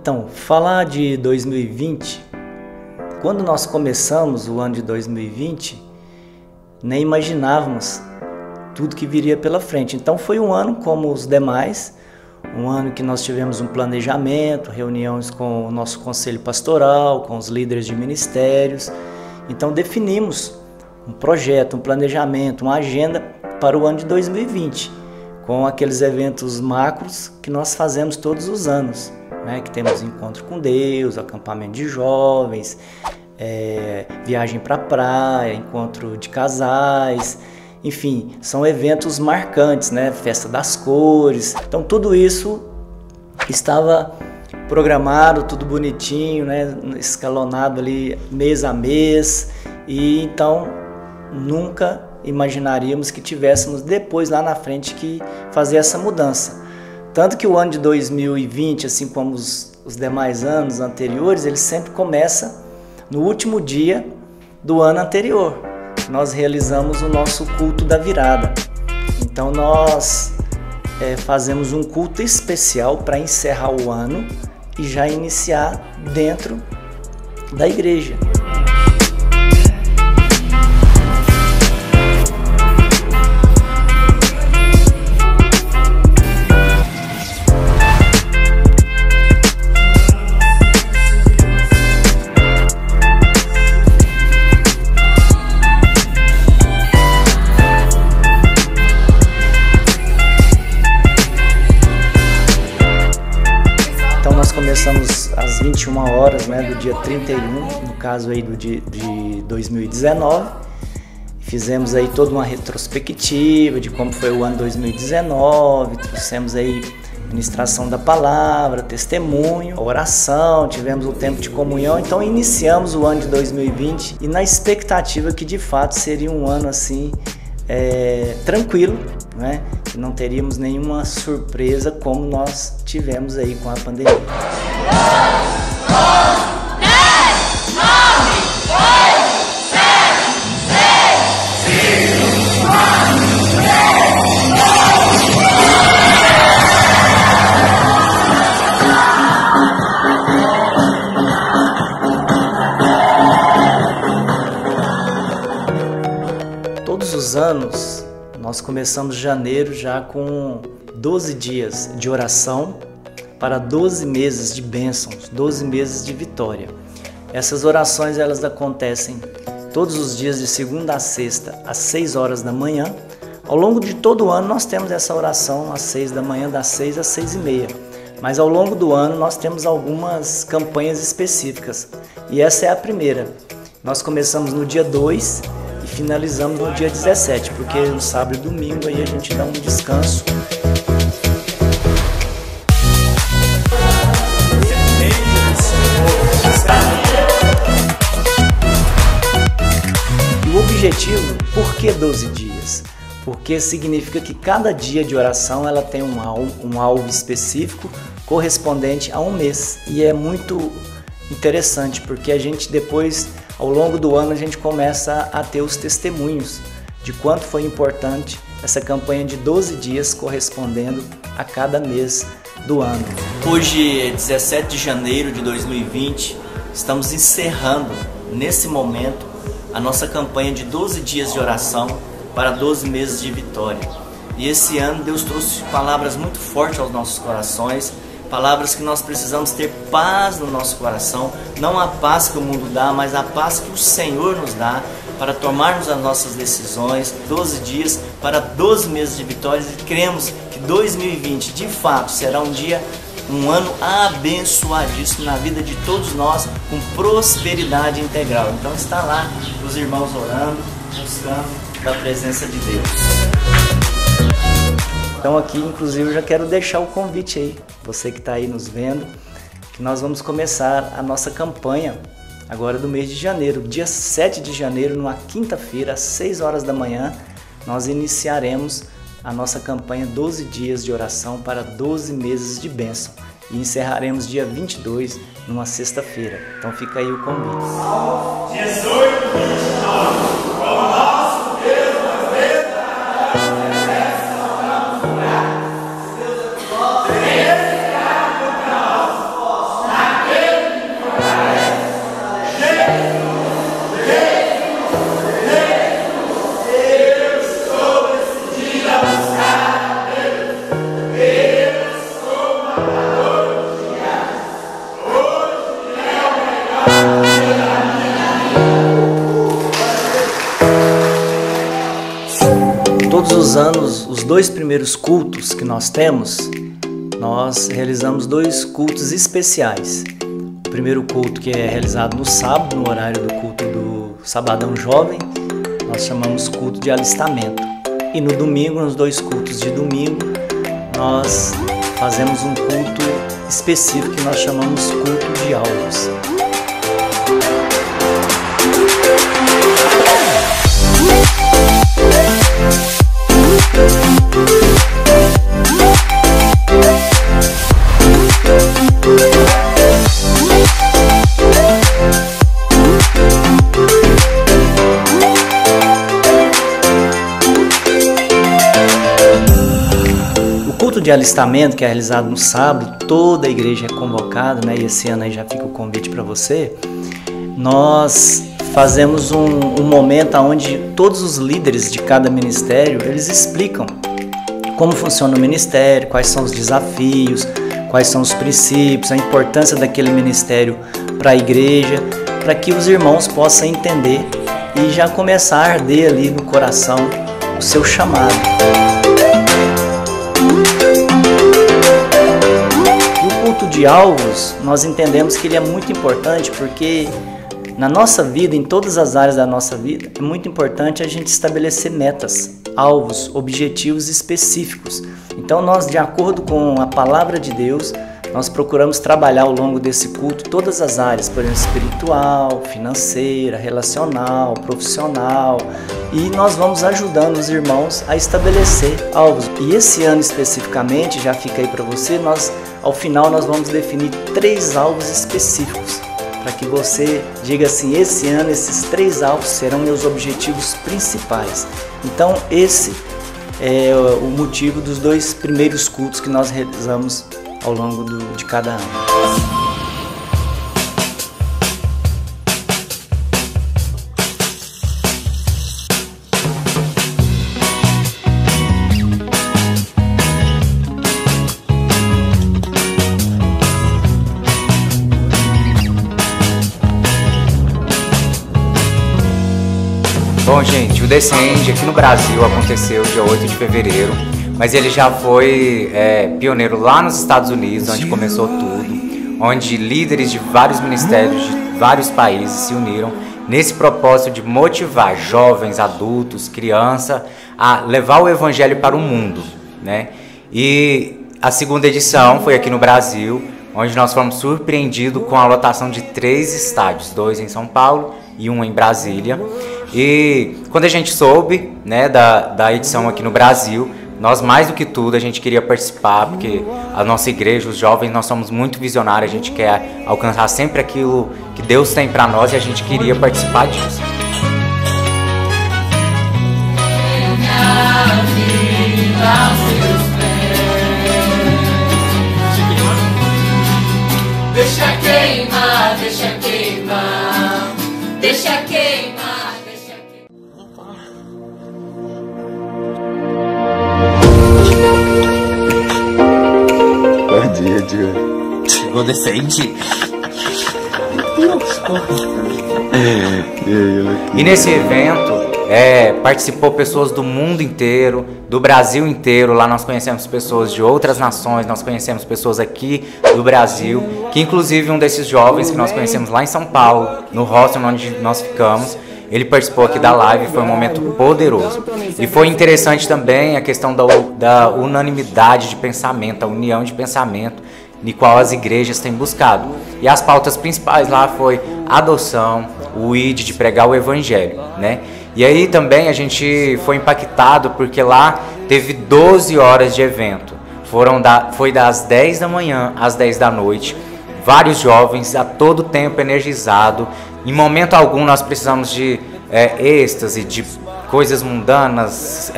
Então, falar de 2020, quando nós começamos o ano de 2020, nem imaginávamos tudo que viria pela frente. Então foi um ano como os demais, um ano que nós tivemos um planejamento, reuniões com o nosso conselho pastoral, com os líderes de ministérios. Então definimos um projeto, um planejamento, uma agenda para o ano de 2020, com aqueles eventos macros que nós fazemos todos os anos, né? Que temos encontro com Deus, acampamento de jovens, viagem para a praia, encontro de casais, enfim, são eventos marcantes, né? Festa das cores. Então tudo isso estava programado, tudo bonitinho, né? Escalonado ali mês a mês, e então nunca imaginaríamos que tivéssemos depois lá na frente que fazer essa mudança. Tanto que o ano de 2020, assim como os demais anos anteriores, ele sempre começa no último dia do ano anterior. Nós realizamos o nosso culto da virada. Então nós fazemos um culto especial para encerrar o ano e já iniciar dentro da igreja. Começamos às 21 horas, né, do dia 31, no caso aí de 2019. Fizemos aí toda uma retrospectiva de como foi o ano 2019, trouxemos aí ministração da palavra, testemunho, oração, tivemos um tempo de comunhão. Então iniciamos o ano de 2020 e na expectativa que de fato seria um ano assim tranquilo, né? Que não teríamos nenhuma surpresa como nós tivemos aí com a pandemia. 10, 9, 8, 7, 6, 5, 4, 3, 2, 1. Todos os anos nós começamos janeiro já com 12 dias de oração para 12 meses de bênçãos, 12 meses de vitória. Essas orações elas acontecem todos os dias de segunda a sexta às 6 horas da manhã. Ao longo de todo o ano nós temos essa oração às 6 da manhã, das 6 às 6h30. Mas ao longo do ano nós temos algumas campanhas específicas. E essa é a primeira. Nós começamos no dia 2 e finalizamos no dia 17, porque no sábado e domingo aí a gente dá um descanso. O objetivo, por que 12 dias? Porque significa que cada dia de oração ela tem um alvo específico correspondente a um mês. E é muito interessante porque a gente depois, ao longo do ano, a gente começa a ter os testemunhos de quanto foi importante essa campanha de 12 dias correspondendo a cada mês do ano. Hoje é 17 de janeiro de 2020, estamos encerrando nesse momento a nossa campanha de 12 dias de oração para 12 meses de vitória. E esse ano Deus trouxe palavras muito fortes aos nossos corações, palavras que nós precisamos ter paz no nosso coração, não a paz que o mundo dá, mas a paz que o Senhor nos dá para tomarmos as nossas decisões. 12 dias para 12 meses de vitórias, e cremos que 2020 de fato será um ano abençoadíssimo na vida de todos nós, com prosperidade integral. Então está lá os irmãos orando, buscando da presença de Deus. Então aqui inclusive eu já quero deixar o convite aí, você que está aí nos vendo, que nós vamos começar a nossa campanha agora do mês de janeiro. Dia 7 de janeiro, numa quinta-feira, às 6 horas da manhã, nós iniciaremos a nossa campanha 12 dias de oração para 12 meses de bênção. E encerraremos dia 22, numa sexta-feira. Então fica aí o convite. 18, 29. os 2 primeiros cultos que nós temos, nós realizamos 2 cultos especiais. O primeiro culto, que é realizado no sábado, no horário do culto do Sabadão Jovem, nós chamamos culto de alistamento. E no domingo, nos 2 cultos de domingo, nós fazemos um culto específico que nós chamamos culto de alvos. O culto de alistamento, que é realizado no sábado, toda a igreja é convocada, né? E esse ano aí já fica o convite para você. Nós fazemos um momento onde todos os líderes de cada ministério, eles explicam como funciona o ministério, quais são os desafios, quais são os princípios, a importância daquele ministério para a igreja, para que os irmãos possam entender e já começar a arder ali no coração o seu chamado. O culto de alvos, nós entendemos que ele é muito importante porque na nossa vida, em todas as áreas da nossa vida, é muito importante a gente estabelecer metas, alvos, objetivos específicos. Então nós, de acordo com a palavra de Deus, nós procuramos trabalhar ao longo desse culto todas as áreas, por exemplo, espiritual, financeira, relacional, profissional, e nós vamos ajudando os irmãos a estabelecer alvos. E esse ano especificamente, já fica aí para você, ao final nós vamos definir 3 alvos específicos, para que você diga assim, esse ano esses 3 alvos serão meus objetivos principais. Então esse é o motivo dos 2 primeiros cultos que nós realizamos ao longo de cada ano. Bom, gente, o Descende aqui no Brasil aconteceu dia 8 de fevereiro, mas ele já foi pioneiro lá nos Estados Unidos, onde começou tudo, onde líderes de vários ministérios de vários países se uniram nesse propósito de motivar jovens, adultos, crianças a levar o evangelho para o mundo, né? E a segunda edição foi aqui no Brasil, onde nós fomos surpreendidos com a lotação de 3 estádios, 2 em São Paulo e 1 em Brasília. E quando a gente soube, né, da edição aqui no Brasil, nós mais do que tudo a gente queria participar, porque a nossa igreja, os jovens, nós somos muito visionários, a gente quer alcançar sempre aquilo que Deus tem para nós e a gente queria participar disso. Deixa queimar, deixa queimar, deixa queimar. Bom dia, Diogo. Chegou Descende. E nesse evento participou pessoas do mundo inteiro, do Brasil inteiro. Lá nós conhecemos pessoas de outras nações, nós conhecemos pessoas aqui do Brasil, que inclusive um desses jovens que nós conhecemos lá em São Paulo, no hostel onde nós ficamos, ele participou aqui da live, foi um momento poderoso. E foi interessante também a questão da unanimidade de pensamento, a união de pensamento, em qual as igrejas têm buscado. E as pautas principais lá foi a adoção, o ID de pregar o evangelho, né? E aí também a gente foi impactado porque lá teve 12 horas de evento. Foi das 10 da manhã às 10 da noite. Vários jovens a todo tempo energizado. Em momento algum nós precisamos de êxtase, de coisas mundanas,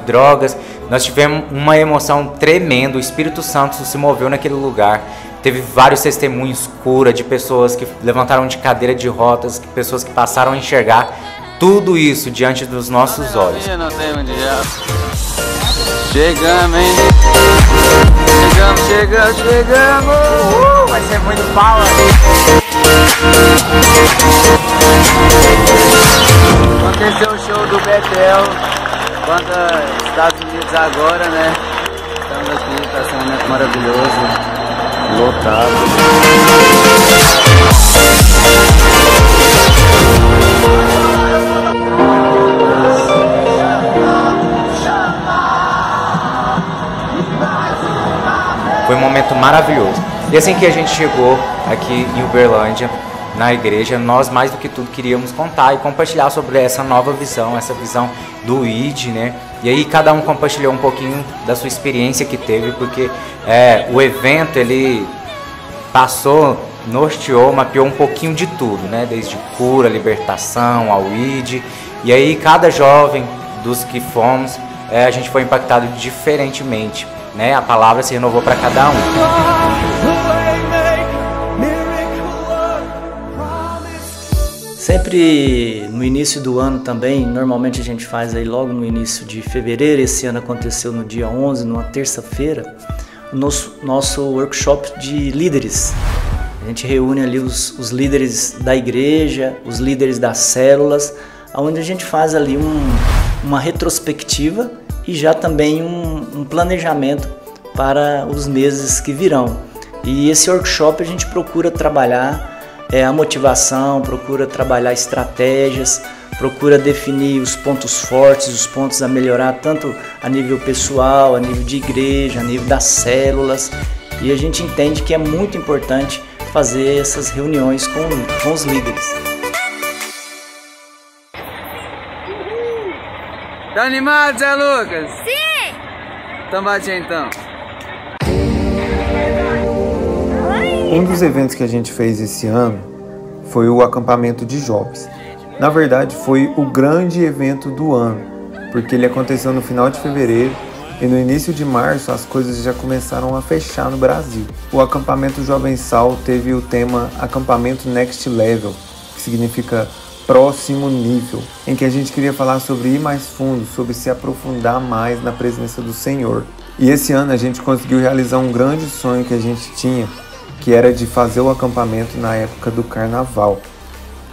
drogas. Nós tivemos uma emoção tremenda, o Espírito Santo se moveu naquele lugar. Teve vários testemunhos cura de pessoas que levantaram de cadeira de rodas, pessoas que passaram a enxergar tudo isso diante dos nossos olhos. Chegamos, hein? Chegamos! Vai ser muito power! Aconteceu o show do Betel. Quanto aos Estados Unidos agora, né? Estamos aqui, tá sendo um momento maravilhoso, lotado. Foi um momento maravilhoso. E assim que a gente chegou aqui em Uberlândia, na igreja, nós mais do que tudo queríamos contar e compartilhar sobre essa nova visão, essa visão do ID, né? E aí cada um compartilhou um pouquinho da sua experiência que teve, porque o evento ele norteou, mapeou um pouquinho de tudo, né? Desde cura, libertação, ao ID. E aí cada jovem dos que fomos, a gente foi impactado diferentemente, né? A palavra se renovou para cada um. Sempre no início do ano também, normalmente a gente faz aí logo no início de fevereiro, esse ano aconteceu no dia 11, numa terça-feira, o nosso workshop de líderes. A gente reúne ali os líderes da igreja, os líderes das células, onde a gente faz ali uma retrospectiva e já também um planejamento para os meses que virão. E esse workshop a gente procura trabalhar a motivação, procura trabalhar estratégias, procura definir os pontos fortes, os pontos a melhorar, tanto a nível pessoal, a nível de igreja, a nível das células. E a gente entende que é muito importante fazer essas reuniões com os líderes. Tá animado, Zé Lucas? Sim! Então bate aí, então. Um dos eventos que a gente fez esse ano foi o acampamento de jovens. Na verdade, foi o grande evento do ano, porque ele aconteceu no final de fevereiro e no início de março as coisas já começaram a fechar no Brasil. O acampamento Jovem Sal teve o tema Acampamento Next Level, que significa próximo nível, em que a gente queria falar sobre ir mais fundo, sobre se aprofundar mais na presença do Senhor. E esse ano a gente conseguiu realizar um grande sonho que a gente tinha, que era de fazer o acampamento na época do Carnaval.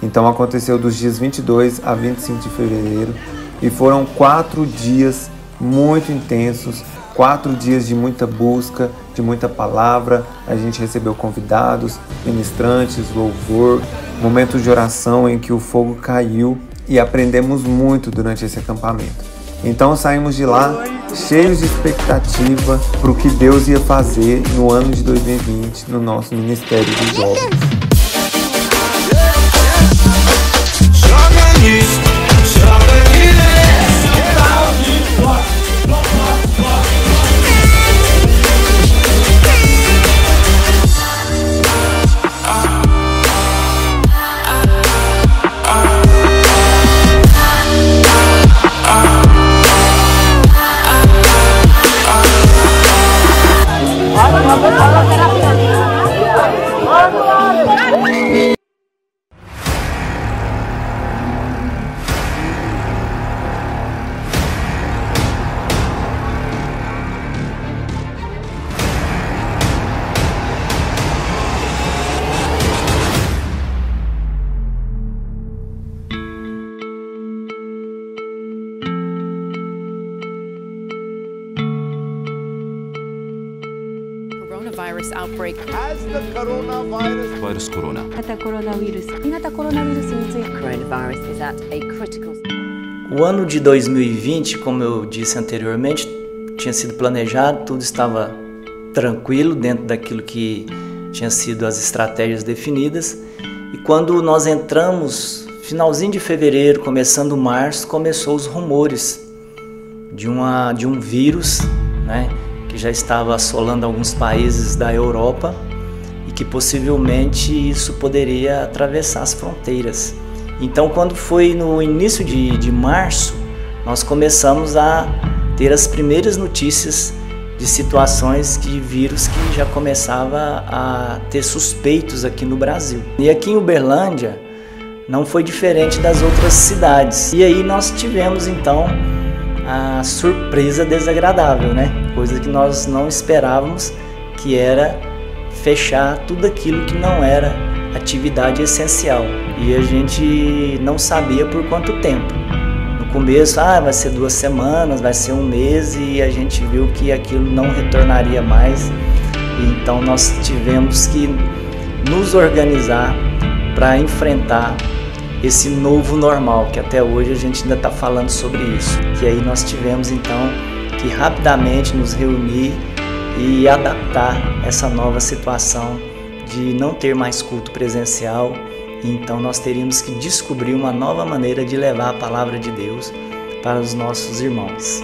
Então aconteceu dos dias 22 a 25 de fevereiro e foram 4 dias muito intensos, 4 dias de muita busca, de muita palavra. A gente recebeu convidados, ministrantes, louvor, momentos de oração em que o fogo caiu e aprendemos muito durante esse acampamento. Então saímos de lá cheios de expectativa para o que Deus ia fazer no ano de 2020 no nosso Ministério de Jovens. Coronavirus outbreak. As the coronavirus virus corona. Coronavirus is at a critical. O ano de 2020, como eu disse anteriormente, tinha sido planejado, tudo estava tranquilo dentro daquilo que tinha sido as estratégias definidas. E quando nós entramos, finalzinho de fevereiro, começando março, começou os rumores de um vírus, né, que já estava assolando alguns países da Europa e que possivelmente isso poderia atravessar as fronteiras. Então, quando foi no início de março, nós começamos a ter as primeiras notícias de situações de vírus que já começava a ter suspeitos aqui no Brasil. E aqui em Uberlândia não foi diferente das outras cidades. E aí nós tivemos então a surpresa desagradável, né? Coisa que nós não esperávamos, que era fechar tudo aquilo que não era atividade essencial. E a gente não sabia por quanto tempo. No começo, vai ser 2 semanas, vai ser 1 mês, e a gente viu que aquilo não retornaria mais. Então nós tivemos que nos organizar para enfrentar esse novo normal, que até hoje a gente ainda está falando sobre isso. Que aí nós tivemos então que rapidamente nos reunir e adaptar essa nova situação de não ter mais culto presencial. Então nós teríamos que descobrir uma nova maneira de levar a palavra de Deus para os nossos irmãos.